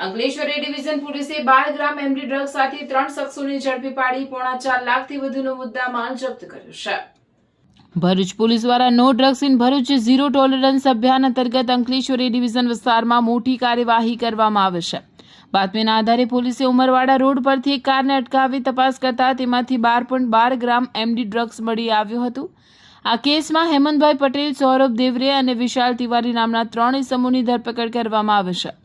અંકલેશ્વર એ division પોલીસે 12 ગ્રામ MD drugs સાથે 3 શખ્સોને ઝડપી પાડી 4.5 લાખથી વધુનો મુદ્દામાલ જપ્ત કર્યો છે। ભરૂચ પોલીસ દ્વારા no drugs in Bharuch zero tolerance અભિયાન અંતર્ગત અંકલેશ્વર એ ડિવિઝન વિસ્તારમાં મોટી કાર્યવાહી કરવામાં આવે છે। બાતમીના આધારે પોલીસે ઉમરવાડા રોડ પરથી એક કારને અટકાવી તપાસ કરતા તેમાંથી 12.12 ગ્રામ એમડી ડ્રગ્સ મળી આવ્યું હતું। આ કેસમાં હેમંતભાઈ પટેલ, સૌરભ દેવરે અને વિશાલ તિવારી નામના 3 ઇસમોની ધરપકડ કરવામાં આવી છે।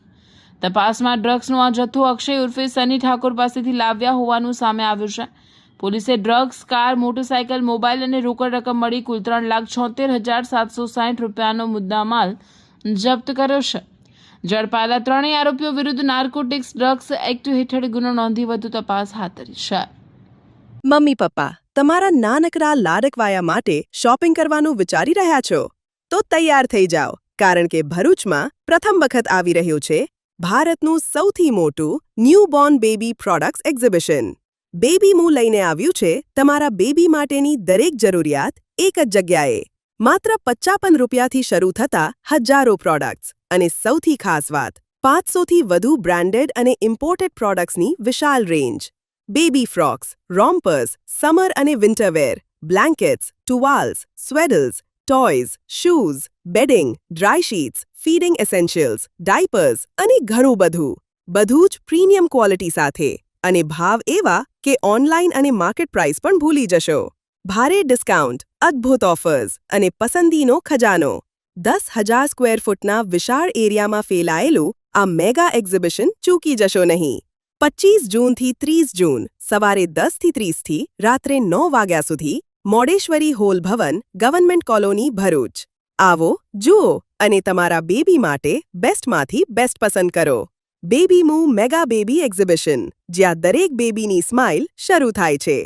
તપાસમાં ડ્રગ્સનો આ જથ્થો અક્ષય ઉર્ફે સની ઠાકોર પાસેથી લાવ્યા હોવાનું સામે આવ્યું છે। પોલીસે ડ્રગ્સ, કાર, મોટરસાયકલ, મોબાઈલ અને રોકડ રકમ મળી કુલ 3,76,760 રૂપિયાનો મુદ્દામાલ જપ્ત કર્યો છે। ઝડપાયેલા 3 આરોપીઓ વિરુદ્ધ નાર્કોટિક્સ ડ્રગ્સ એક્ટ હેઠળ ગુનો નોંધી વધુ તપાસ હાથ ધરી છે। મમ્મી પપ્પા તમારા નાનકડા લાડકવાયા માટે શોપિંગ કરવાનું વિચારી રહ્યા છો તો તૈયાર થઈ જાઓ, કારણ કે ભરૂચમાં પ્રથમ વખત આવી રહ્યું છે ભારતનું સૌથી મોટું newborn baby products exhibition. Baby મૂ લઈને આવ્યું છે તમારા બેબી માટેની દરેક જરૂરિયાત એક જ જગ્યાએ। માત્ર 55 રૂપિયાથી શરૂ થતા હજારો પ્રોડક્ટ્સ અને સૌથી ખાસ વાત 500થી વધુ બ્રાન્ડેડ અને ઇમ્પોર્ટેડ પ્રોડક્ટ્સની વિશાળ range. Baby frocks, rompers, summer અને winterwear, blankets, towels, swaddles, toys, shoes, bedding, dry sheets, feeding essentials, diapers અને ઘણું બધું જ પ્રીમિયમ ક્વોલિટી સાથે અને ભાવ એવા કે ઓનલાઈન અને માર્કેટ પ્રાઇસ પણ ભૂલી જશો। ભારે ડિસ્કાઉન્ટ, અદ્ભુત ઓફર્સ અને પસંદગીનો ખજાનો। 10,000 સ્ક્વેર ફૂટના વિશાળ એરિયામાં ફેલાયેલું આ મેગા એક્ઝિબિશન ચૂકી જશો નહીં। 25 જૂનથી 30 જૂન સવારે 10થી 30થી રાત્રે 9 વાગ્યા સુધી મોડેશ્વરી હોલ ભવન, ગવર્નમેન્ટ કોલોની, ભરૂચ। આવો, જુઓ અને તમારા બેબી માટે બેસ્ટમાંથી બેસ્ટ પસંદ કરો। બેબી મૂ મેગા બેબી એક્ઝિબિશન, જ્યાં દરેક બેબીની સ્માઇલ શરૂ થાય છે।